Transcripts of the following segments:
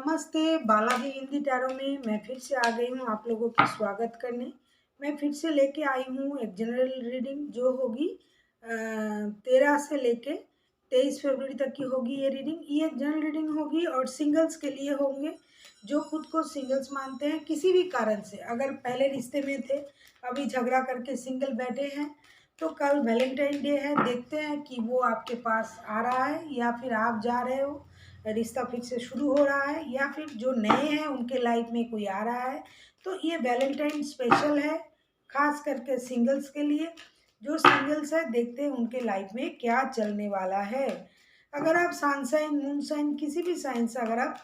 नमस्ते। बालाजी हिंदी टैरो में मैं फिर से आ गई हूँ आप लोगों की स्वागत करने। मैं फिर से लेके आई हूँ एक जनरल रीडिंग जो होगी 13 से लेके 23 फरवरी तक की होगी ये रीडिंग। ये एक जनरल रीडिंग होगी और सिंगल्स के लिए होंगे जो खुद को सिंगल्स मानते हैं किसी भी कारण से। अगर पहले रिश्ते में थे, अभी झगड़ा करके सिंगल बैठे हैं, तो कल वैलेंटाइन डे है। देखते हैं कि वो आपके पास आ रहा है या फिर आप जा रहे हो, रिश्ता फिर से शुरू हो रहा है, या फिर जो नए हैं उनके लाइफ में कोई आ रहा है। तो ये वैलेंटाइन स्पेशल है खास करके सिंगल्स के लिए। जो सिंगल्स है देखते हैं उनके लाइफ में क्या चलने वाला है। अगर आप सन साइन, मून साइन, किसी भी साइन से अगर आप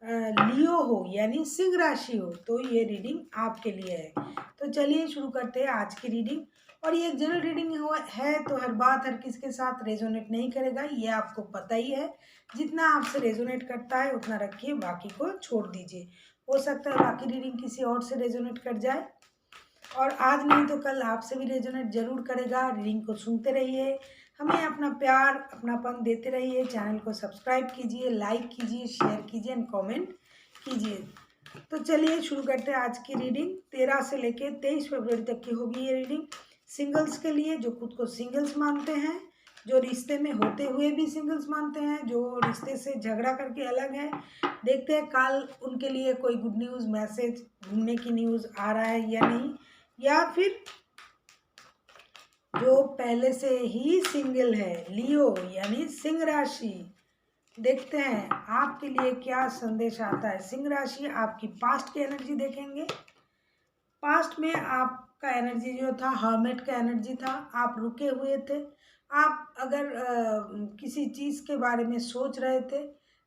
लियो हो यानी सिंह राशि हो तो ये रीडिंग आपके लिए है। तो चलिए शुरू करते हैं आज की रीडिंग। और ये जनरल रीडिंग है तो हर बात हर किसके साथ रेजोनेट नहीं करेगा, ये आपको पता ही है। जितना आपसे रेजोनेट करता है उतना रखिए, बाकी को छोड़ दीजिए। हो सकता है बाकी रीडिंग किसी और से रेजोनेट कर जाए, और आज नहीं तो कल आपसे भी रेजोनेट जरूर करेगा। रीडिंग को सुनते रहिए, हमें अपना प्यार अपनापन देते रहिए। चैनल को सब्सक्राइब कीजिए, लाइक कीजिए, शेयर कीजिए एंड कमेंट कीजिए। तो चलिए शुरू करते हैं आज की रीडिंग। 13 से लेके 23 फरवरी तक की होगी ये रीडिंग सिंगल्स के लिए, जो खुद को सिंगल्स मानते हैं, जो रिश्ते में होते हुए भी सिंगल्स मानते हैं, जो रिश्ते से झगड़ा करके अलग है। देखते हैं कल उनके लिए कोई गुड न्यूज़, मैसेज, घूमने की न्यूज़ आ रहा है या नहीं, या फिर जो पहले से ही सिंगल है, लियो यानी सिंह राशि। देखते हैं आपके लिए क्या संदेश आता है। सिंह राशि आपकी पास्ट की एनर्जी देखेंगे। पास्ट में आपका एनर्जी जो था हर्मिट का एनर्जी था, आप रुके हुए थे। आप अगर किसी चीज़ के बारे में सोच रहे थे,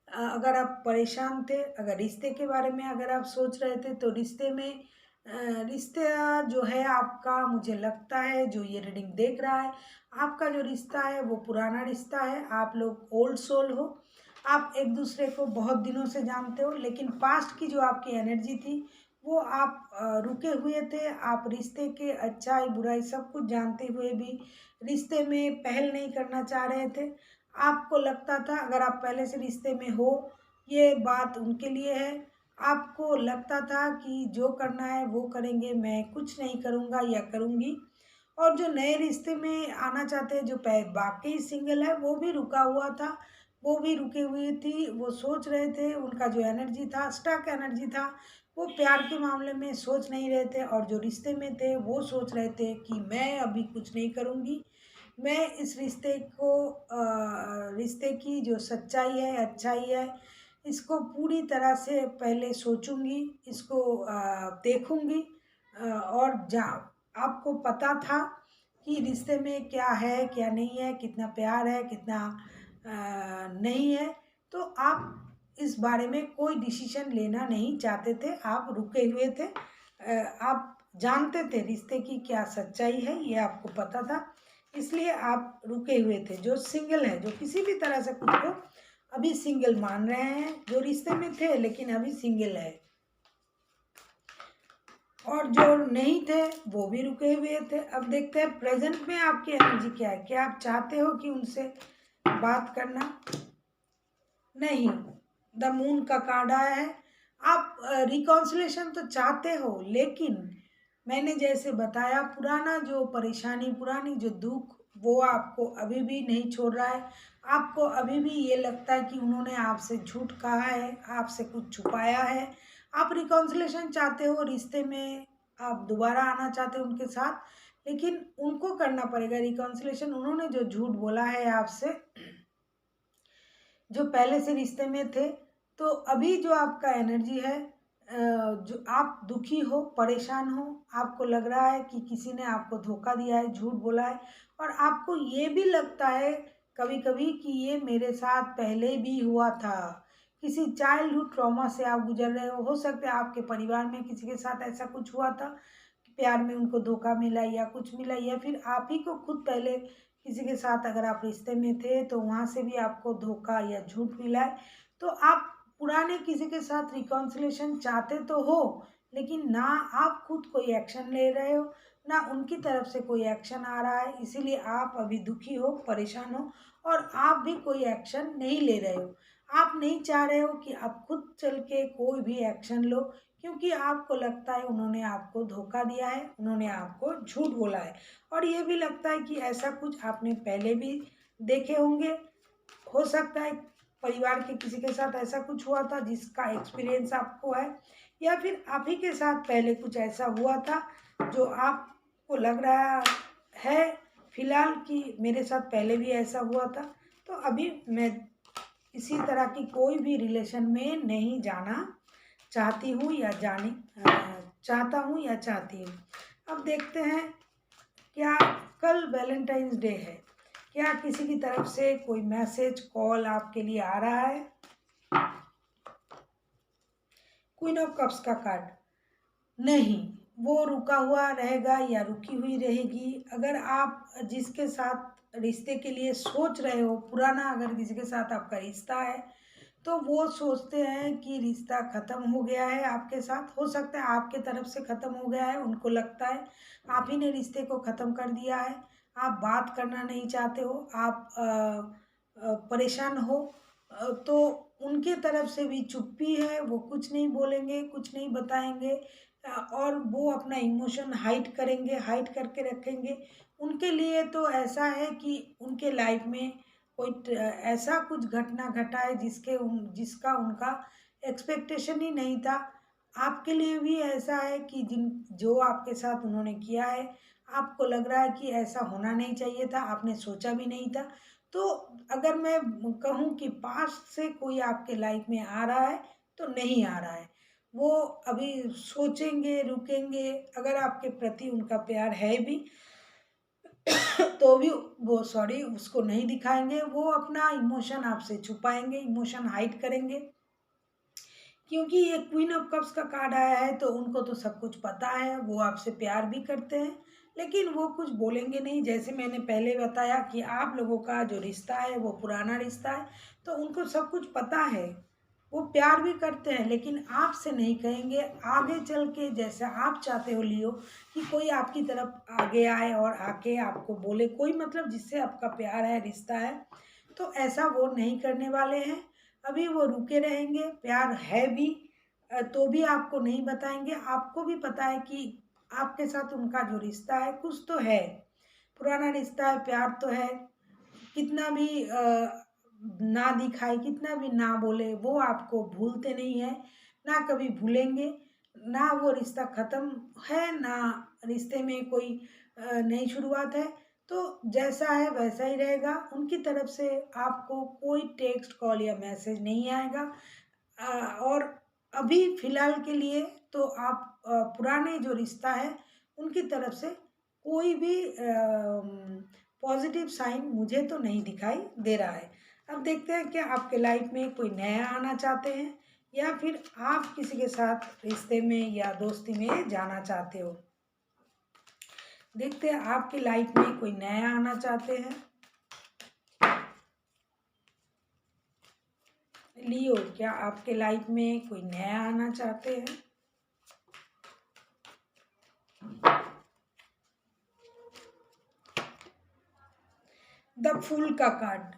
अगर आप परेशान थे, अगर रिश्ते के बारे में अगर आप सोच रहे थे, तो रिश्ते में रिश्ता जो है आपका, मुझे लगता है जो ये रीडिंग देख रहा है, आपका जो रिश्ता है वो पुराना रिश्ता है। आप लोग ओल्ड सोल हो, आप एक दूसरे को बहुत दिनों से जानते हो, लेकिन पास्ट की जो आपकी एनर्जी थी वो आप रुके हुए थे। आप रिश्ते के अच्छाई बुराई सब कुछ जानते हुए भी रिश्ते में पहल नहीं करना चाह रहे थे। आपको लगता था अगर आप पहले से रिश्ते में हो, ये बात उनके लिए है। आपको लगता था कि जो करना है वो करेंगे, मैं कुछ नहीं करूँगा या करूँगी। और जो नए रिश्ते में आना चाहते हैं, जो वाकई सिंगल है, वो भी रुका हुआ था, वो भी रुके हुई थी। वो सोच रहे थे, उनका जो एनर्जी था स्टक एनर्जी था, वो प्यार के मामले में सोच नहीं रहे थे, और जो रिश्ते में थे वो सोच रहे थे कि मैं अभी कुछ नहीं करूँगी। मैं इस रिश्ते को रिश्ते की जो सच्चाई है, अच्छाई है, इसको पूरी तरह से पहले सोचूंगी, इसको देखूंगी। और जा आपको पता था कि रिश्ते में क्या है क्या नहीं है, कितना प्यार है कितना नहीं है। तो आप इस बारे में कोई डिसीजन लेना नहीं चाहते थे, आप रुके हुए थे। आप जानते थे रिश्ते की क्या सच्चाई है, ये आपको पता था, इसलिए आप रुके हुए थे। जो सिंगल है, जो किसी भी तरह से खुद को अभी सिंगल मान रहे हैं, जो रिश्ते में थे लेकिन अभी सिंगल है, और जो नहीं थे वो भी रुके हुए थे। अब देखते हैं प्रेजेंट में आपकी एनर्जी क्या है। क्या आप चाहते हो कि उनसे बात करना? नहीं, द मून का कार्ड आया है। आप रिकॉन्सिलेशन तो चाहते हो, लेकिन मैंने जैसे बताया, पुराना जो परेशानी, पुरानी जो दुख, वो आपको अभी भी नहीं छोड़ रहा है। आपको अभी भी ये लगता है कि उन्होंने आपसे झूठ कहा है, आपसे कुछ छुपाया है। आप रिकॉन्सिलेशन चाहते हो, रिश्ते में आप दोबारा आना चाहते हो उनके साथ, लेकिन उनको करना पड़ेगा रिकॉन्सिलेशन। उन्होंने जो झूठ बोला है आपसे, जो पहले से रिश्ते में थे, तो अभी जो आपका एनर्जी है, जो आप दुखी हो, परेशान हो, आपको लग रहा है कि किसी ने आपको धोखा दिया है, झूठ बोला है, और आपको ये भी लगता है कभी कभी कि ये मेरे साथ पहले भी हुआ था। किसी चाइल्डहुड ट्रॉमा से आप गुजर रहे हो सकता है आपके परिवार में किसी के साथ ऐसा कुछ हुआ था कि प्यार में उनको धोखा मिला या कुछ मिला, या फिर आप ही को खुद पहले किसी के साथ अगर आप रिश्ते में थे तो वहाँ से भी आपको धोखा या झूठ मिला है। तो आप पुराने किसी के साथ रिकॉन्सिलेशन चाहते तो हो, लेकिन ना आप खुद कोई एक्शन ले रहे हो, ना उनकी तरफ से कोई एक्शन आ रहा है, इसीलिए आप अभी दुखी हो, परेशान हो, और आप भी कोई एक्शन नहीं ले रहे हो। आप नहीं चाह रहे हो कि आप खुद चल के कोई भी एक्शन लो, क्योंकि आपको लगता है उन्होंने आपको धोखा दिया है, उन्होंने आपको झूठ बोला है। और ये भी लगता है कि ऐसा कुछ आपने पहले भी देखे होंगे। हो सकता है परिवार के किसी के साथ ऐसा कुछ हुआ था जिसका एक्सपीरियंस आपको है, या फिर आप ही के साथ पहले कुछ ऐसा हुआ था जो आपको लग रहा है फिलहाल कि मेरे साथ पहले भी ऐसा हुआ था। तो अभी मैं इसी तरह की कोई भी रिलेशन में नहीं जाना चाहती हूँ या चाहता हूँ या चाहती हूँ। अब देखते हैं, क्या कल वैलेंटाइंस डे है, क्या किसी की तरफ से कोई मैसेज कॉल आपके लिए आ रहा है? क्वीन ऑफ कप्स का कार्ड, नहीं, वो रुका हुआ रहेगा या रुकी हुई रहेगी। अगर आप जिसके साथ रिश्ते के लिए सोच रहे हो, पुराना अगर किसी के साथ आपका रिश्ता है, तो वो सोचते हैं कि रिश्ता ख़त्म हो गया है आपके साथ। हो सकता है आपके तरफ से ख़त्म हो गया है, उनको लगता है आप ही ने रिश्ते को ख़त्म कर दिया है। आप बात करना नहीं चाहते हो, आप परेशान हो, तो उनके तरफ से भी चुप्पी है, वो कुछ नहीं बोलेंगे, कुछ नहीं बताएंगे, और वो अपना इमोशन हाइड करेंगे, हाइड करके रखेंगे। उनके लिए तो ऐसा है कि उनके लाइफ में कोई ऐसा कुछ घटना घटा है जिसका उनका एक्सपेक्टेशन ही नहीं था। आपके लिए भी ऐसा है कि जिन जो आपके साथ उन्होंने किया है, आपको लग रहा है कि ऐसा होना नहीं चाहिए था, आपने सोचा भी नहीं था। तो अगर मैं कहूँ कि पास्ट से कोई आपके लाइफ में आ रहा है, तो नहीं आ रहा है। वो अभी सोचेंगे, रुकेंगे। अगर आपके प्रति उनका प्यार है भी तो भी वो उसको नहीं दिखाएंगे, वो अपना इमोशन आपसे छुपाएंगे, इमोशन हाइड करेंगे। क्योंकि ये क्वीन ऑफ कप्स का कार्ड आया है, तो उनको तो सब कुछ पता है, वो आपसे प्यार भी करते हैं, लेकिन वो कुछ बोलेंगे नहीं। जैसे मैंने पहले बताया कि आप लोगों का जो रिश्ता है वो पुराना रिश्ता है, तो उनको सब कुछ पता है। वो प्यार भी करते हैं, लेकिन आपसे नहीं कहेंगे। आगे चल के जैसे आप चाहते हो लियो, कि कोई आपकी तरफ आगे आए और आके आपको बोले, कोई मतलब जिससे आपका प्यार है, रिश्ता है, तो ऐसा वो नहीं करने वाले हैं। अभी वो रुके रहेंगे, प्यार है भी तो भी आपको नहीं बताएंगे। आपको भी पता है कि आपके साथ उनका जो रिश्ता है कुछ तो है, पुराना रिश्ता है, प्यार तो है। कितना भी ना दिखाए, कितना भी ना बोले, वो आपको भूलते नहीं है, ना कभी भूलेंगे। ना वो रिश्ता ख़त्म है, ना रिश्ते में कोई नई शुरुआत है। तो जैसा है वैसा ही रहेगा। उनकी तरफ से आपको कोई टेक्स्ट कॉल या मैसेज नहीं आएगा। और अभी फ़िलहाल के लिए तो आप पुराने जो रिश्ता है उनकी तरफ से कोई भी पॉजिटिव साइन मुझे तो नहीं दिखाई दे रहा है। अब देखते हैं, क्या आपके लाइफ में कोई नया आना चाहते हैं, या फिर आप किसी के साथ रिश्ते में या दोस्ती में जाना चाहते हो। देखते हैं आपकी लाइफ में कोई नया आना चाहते हैं। लियो, क्या आपके लाइफ में कोई नया आना चाहते हैं? द फूल का कार्ड,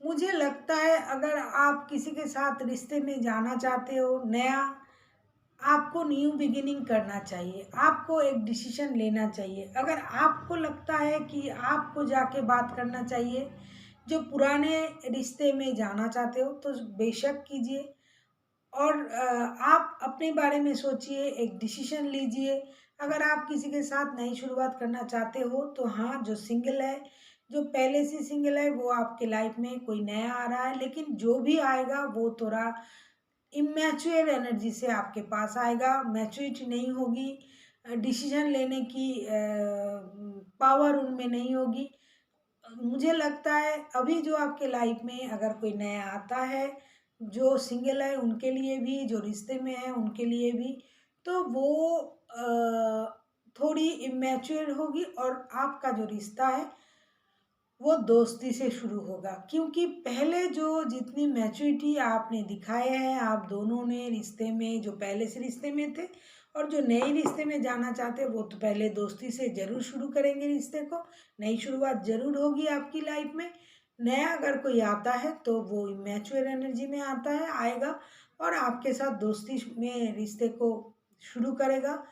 मुझे लगता है अगर आप किसी के साथ रिश्ते में जाना चाहते हो नया, आपको न्यू बिगिनिंग करना चाहिए, आपको एक डिसीजन लेना चाहिए। अगर आपको लगता है कि आपको जाके बात करना चाहिए, जो पुराने रिश्ते में जाना चाहते हो, तो बेशक कीजिए। और आप अपने बारे में सोचिए, एक डिसीजन लीजिए। अगर आप किसी के साथ नई शुरुआत करना चाहते हो, तो हाँ, जो सिंगल है, जो पहले से सिंगल है, वो आपके लाइफ में कोई नया आ रहा है, लेकिन जो भी आएगा वो थोड़ा इमैच्योर एनर्जी से आपके पास आएगा, मैच्योरिटी नहीं होगी, डिसीजन लेने की पावर उनमें नहीं होगी। मुझे लगता है अभी जो आपके लाइफ में अगर कोई नया आता है, जो सिंगल है उनके लिए भी, जो रिश्ते में है उनके लिए भी, तो वो थोड़ी इमैच्योर होगी, और आपका जो रिश्ता है वो दोस्ती से शुरू होगा। क्योंकि पहले जो जितनी मैच्योरिटी आपने दिखाए हैं, आप दोनों ने रिश्ते में, जो पहले से रिश्ते में थे और जो नए रिश्ते में जाना चाहते हैं, वो तो पहले दोस्ती से ज़रूर शुरू करेंगे रिश्ते को। नई शुरुआत ज़रूर होगी आपकी लाइफ में। नया अगर कोई आता है तो वो इमेच्योर एनर्जी में आता है, आएगा और आपके साथ दोस्ती में रिश्ते को शुरू करेगा।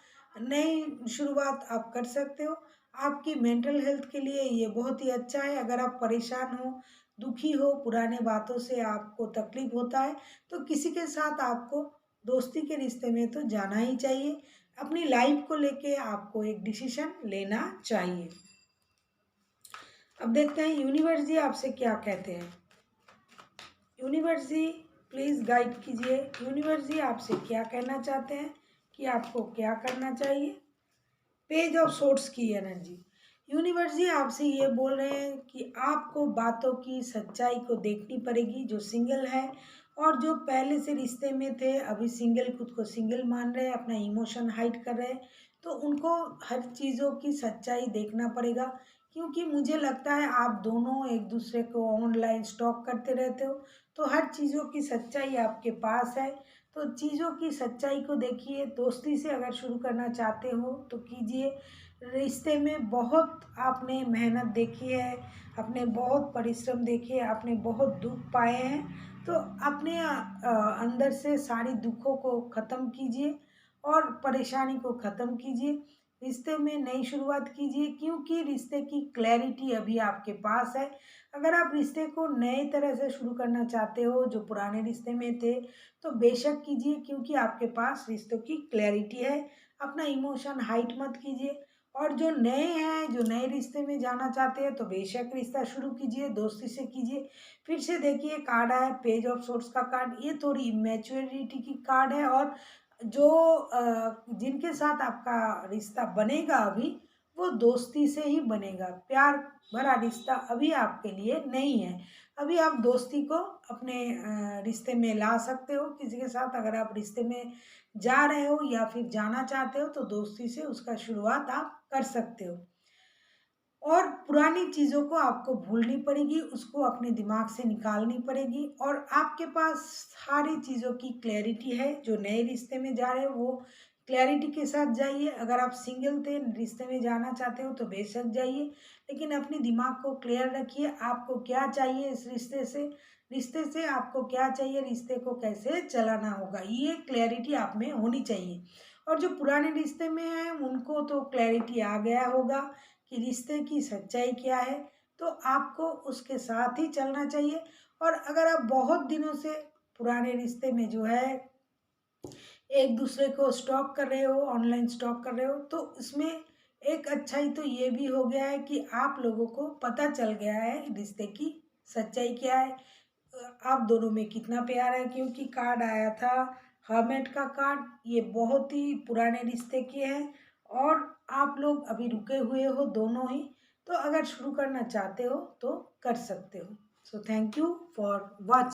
नई शुरुआत आप कर सकते हो। आपकी मेंटल हेल्थ के लिए ये बहुत ही अच्छा है। अगर आप परेशान हो, दुखी हो, पुराने बातों से आपको तकलीफ होता है, तो किसी के साथ आपको दोस्ती के रिश्ते में तो जाना ही चाहिए। अपनी लाइफ को लेके आपको एक डिसीजन लेना चाहिए। अब देखते हैं यूनिवर्स जी आपसे क्या कहते हैं। यूनिवर्स जी प्लीज़ गाइड कीजिए। यूनिवर्स जी आपसे क्या कहना चाहते हैं कि आपको क्या करना चाहिए। पेज ऑफ सोर्ट्स की एनर्जी। यूनिवर्स जी आपसे ये बोल रहे हैं कि आपको बातों की सच्चाई को देखनी पड़ेगी। जो सिंगल है और जो पहले से रिश्ते में थे, अभी सिंगल, खुद को सिंगल मान रहे हैं, अपना इमोशन हाइड कर रहे हैं, तो उनको हर चीज़ों की सच्चाई देखना पड़ेगा। क्योंकि मुझे लगता है आप दोनों एक दूसरे को ऑनलाइन स्टॉक करते रहते हो, तो हर चीज़ों की सच्चाई आपके पास है। तो चीज़ों की सच्चाई को देखिए। दोस्ती से अगर शुरू करना चाहते हो तो कीजिए। रिश्ते में बहुत आपने मेहनत देखी है, आपने बहुत परिश्रम देखे, आपने बहुत दुख पाए हैं, तो अपने अंदर से सारी दुखों को ख़त्म कीजिए और परेशानी को ख़त्म कीजिए। रिश्ते में नई शुरुआत कीजिए, क्योंकि रिश्ते की क्लैरिटी अभी आपके पास है। अगर आप रिश्ते को नए तरह से शुरू करना चाहते हो, जो पुराने रिश्ते में थे, तो बेशक कीजिए, क्योंकि आपके पास रिश्तों की क्लैरिटी है। अपना इमोशन हाइट मत कीजिए। और जो नए हैं, जो नए रिश्ते में जाना चाहते हैं, तो बेशक रिश्ता शुरू कीजिए, दोस्ती से कीजिए। फिर से देखिए कार्ड आया पेज ऑफ सोर्ट्स का कार्ड। ये थोड़ी इमेच्योरिटी की कार्ड है। और जो जिनके साथ आपका रिश्ता बनेगा अभी, वो दोस्ती से ही बनेगा। प्यार भरा रिश्ता अभी आपके लिए नहीं है। अभी आप दोस्ती को अपने रिश्ते में ला सकते हो। किसी के साथ अगर आप रिश्ते में जा रहे हो या फिर जाना चाहते हो, तो दोस्ती से उसका शुरुआत आप कर सकते हो। और पुरानी चीज़ों को आपको भूलनी पड़ेगी, उसको अपने दिमाग से निकालनी पड़ेगी। और आपके पास सारी चीज़ों की क्लैरिटी है। जो नए रिश्ते में जा रहे हो, वो क्लैरिटी के साथ जाइए। अगर आप सिंगल थे, रिश्ते में जाना चाहते हो, तो बेशक जाइए, लेकिन अपने दिमाग को क्लियर रखिए। आपको क्या चाहिए इस रिश्ते से आपको क्या चाहिए, रिश्ते को कैसे चलाना होगा, ये क्लैरिटी आप में होनी चाहिए। और जो पुराने रिश्ते में हैं, उनको तो क्लैरिटी आ गया होगा कि रिश्ते की सच्चाई क्या है, तो आपको उसके साथ ही चलना चाहिए। और अगर आप बहुत दिनों से पुराने रिश्ते में जो है एक दूसरे को स्टॉक कर रहे हो, ऑनलाइन स्टॉक कर रहे हो, तो इसमें एक अच्छाई तो ये भी हो गया है कि आप लोगों को पता चल गया है रिश्ते की सच्चाई क्या है, आप दोनों में कितना प्यार है। क्योंकि कार्ड आया था हर्मिट का कार्ड। ये बहुत ही पुराने रिश्ते के हैं और आप लोग अभी रुके हुए हो दोनों ही। तो अगर शुरू करना चाहते हो तो कर सकते हो। So thank you for watching.